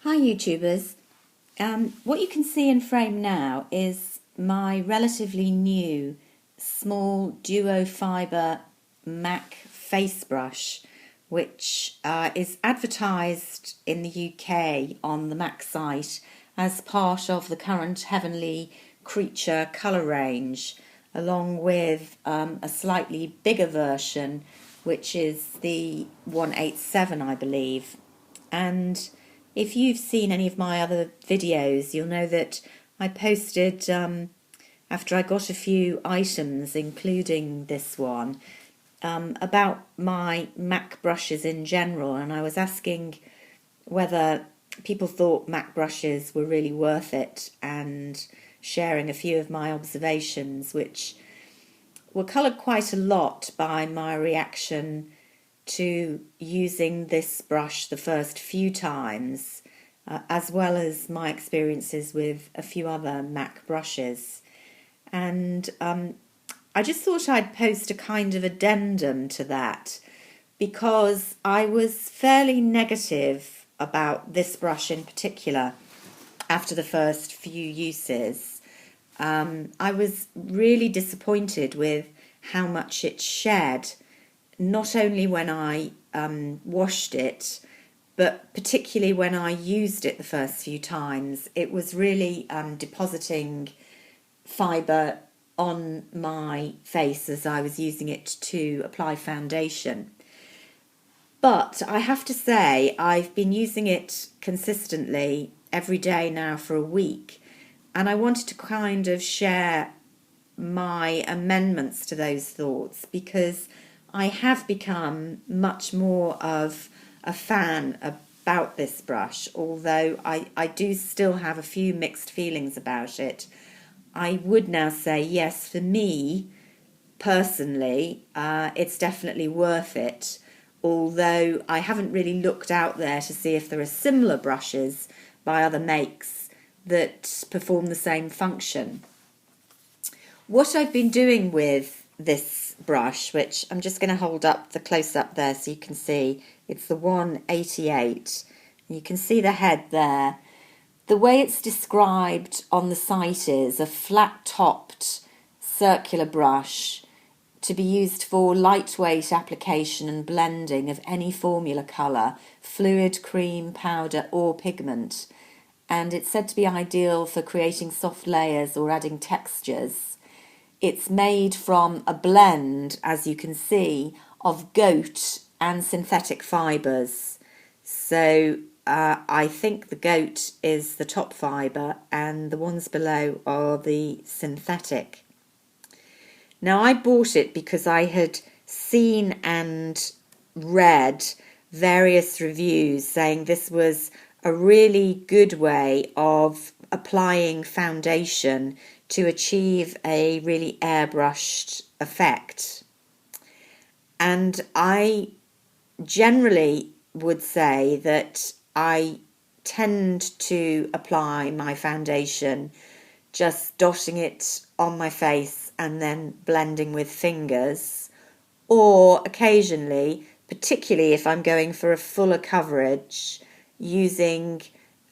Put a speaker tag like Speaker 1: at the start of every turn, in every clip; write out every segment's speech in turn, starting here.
Speaker 1: Hi YouTubers. What you can see in frame now is my relatively new small duo fibre MAC face brush, which is advertised in the UK on the MAC site as part of the current Heavenly Creature colour range, along with a slightly bigger version, which is the 187, I believe. And if you've seen any of my other videos, you'll know that I posted, after I got a few items, including this one, about my MAC brushes in general, and I was asking whether people thought MAC brushes were really worth it, and sharing a few of my observations, which were coloured quite a lot by my reaction to using this brush the first few times, as well as my experiences with a few other MAC brushes. And I just thought I'd post a kind of addendum to that, because I was fairly negative about this brush in particular after the first few uses. I was really disappointed with how much it shed, not only when I washed it, but particularly when I used it the first few times. It was really depositing fibre on my face as I was using it to apply foundation. But I have to say, I've been using it consistently every day now for a week, and I wanted to kind of share my amendments to those thoughts, because I have become much more of a fan about this brush, although I do still have a few mixed feelings about it. I would now say, yes, for me personally, it's definitely worth it, although I haven't really looked out there to see if there are similar brushes by other makes that perform the same function. What I've been doing with this brush, which I'm just going to hold up the close-up there so you can see, it's the 188. You can see the head there. The way it's described on the site is a flat-topped circular brush to be used for lightweight application and blending of any formula colour, fluid, cream, powder or pigment. And it's said to be ideal for creating soft layers or adding textures. It's made from a blend, as you can see, of goat and synthetic fibres. So I think the goat is the top fibre and the ones below are the synthetic. Now, I bought it because I had seen and read various reviews saying this was a really good way of applying foundation to achieve a really airbrushed effect. And I generally would say that I tend to apply my foundation just dotting it on my face and then blending with fingers, or occasionally, particularly if I'm going for a fuller coverage, using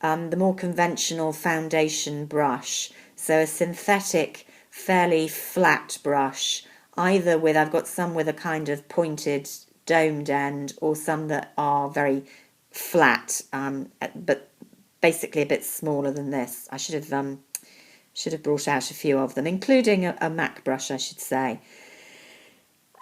Speaker 1: the more conventional foundation brush, so a synthetic, fairly flat brush, either with, I've got some with a kind of pointed domed end, or some that are very flat, but basically a bit smaller than this. I should have brought out a few of them, including a MAC brush, I should say.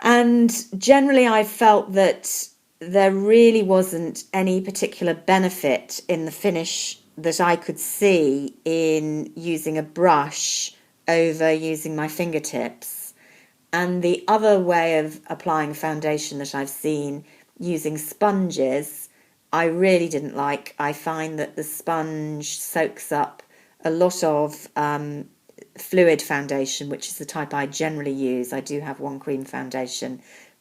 Speaker 1: And generally I felt that there really wasn't any particular benefit in the finish that I could see in using a brush over using my fingertips. And the other way of applying foundation that I've seen, using sponges, I really didn't like. I find that the sponge soaks up a lot of fluid foundation, which is the type I generally use. I do have one cream foundation,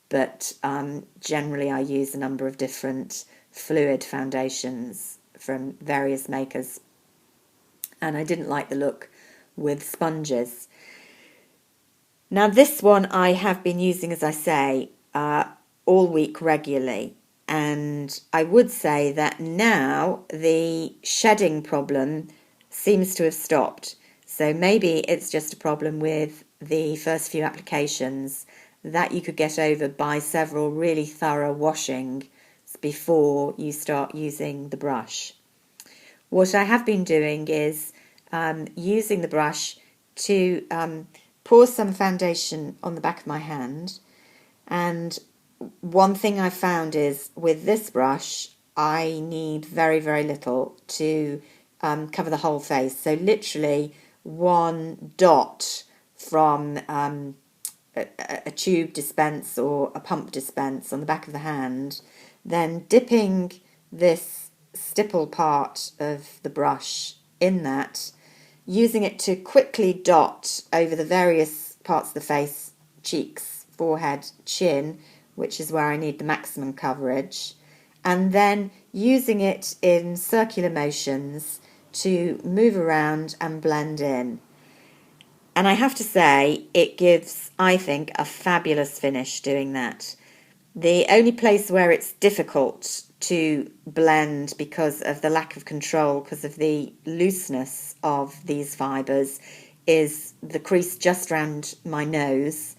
Speaker 1: but generally I use a number of different fluid foundations from various makers, and I didn't like the look with sponges. Now this one I have been using, as I say, all week regularly, And I would say that now the shedding problem seems to have stopped. So maybe it's just a problem with the first few applications that you could get over by several really thorough washing before you start using the brush. What I have been doing is using the brush to pour some foundation on the back of my hand. And one thing I found is with this brush, I need very, very little to cover the whole face. So literally one dot from a tube dispense or a pump dispense on the back of the hand, then dipping this stipple part of the brush in that, using it to quickly dot over the various parts of the face, cheeks, forehead, chin, which is where I need the maximum coverage, and then using it in circular motions to move around and blend in. And I have to say, it gives, I think, a fabulous finish doing that. The only place where it's difficult to blend because of the lack of control, because of the looseness of these fibres, is the crease just round my nose.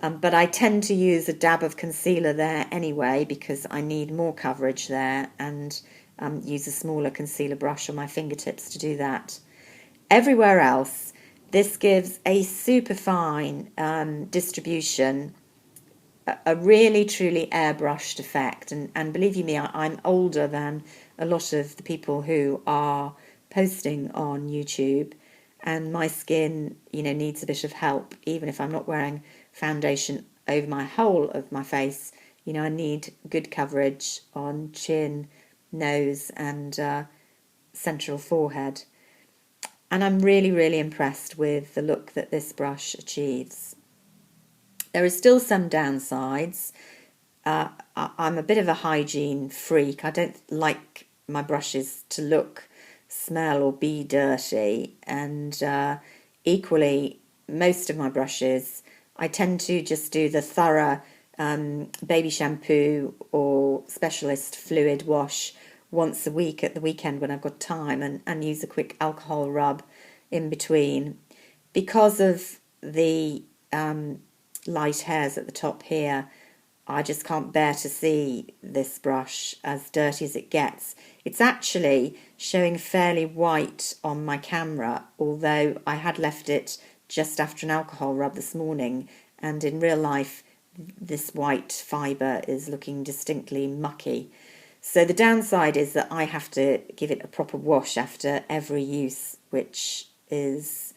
Speaker 1: But I tend to use a dab of concealer there anyway because I need more coverage there, and use a smaller concealer brush on my fingertips to do that. Everywhere else, this gives a super fine distribution, a really truly airbrushed effect. And believe you me, I'm older than a lot of the people who are posting on YouTube, and my skin, needs a bit of help. Even if I'm not wearing foundation over my whole of my face, I need good coverage on chin, nose and central forehead. And I'm really, really impressed with the look that this brush achieves. There are still some downsides. I'm a bit of a hygiene freak. I don't like my brushes to look, smell or be dirty. And equally, most of my brushes, I tend to just do the thorough baby shampoo or specialist fluid wash once a week at the weekend when I've got time, and use a quick alcohol rub in between. Because of the light hairs at the top here, I just can't bear to see this brush as dirty as it gets. It's actually showing fairly white on my camera, although I had left it just after an alcohol rub this morning, and in real life this white fibre is looking distinctly mucky. So the downside is that I have to give it a proper wash after every use, which is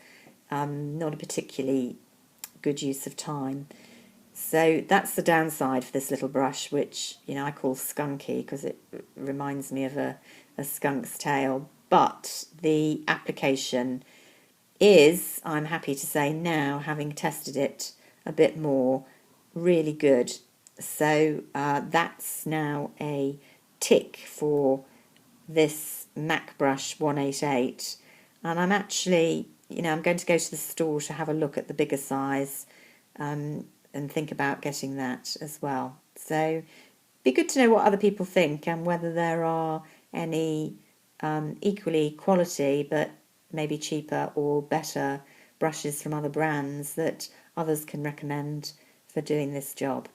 Speaker 1: not a particularly good use of time. So that's the downside for this little brush, which I call skunky because it reminds me of a skunk's tail. But the application is, I'm happy to say now, having tested it a bit more, really good. So that's now a tick for this MAC brush 188. And I'm actually, I'm going to go to the store to have a look at the bigger size and think about getting that as well. So be good to know what other people think and whether there are any equally quality but maybe cheaper or better brushes from other brands that others can recommend for doing this job.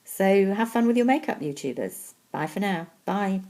Speaker 1: So have fun with your makeup, YouTubers. Bye for now. Bye.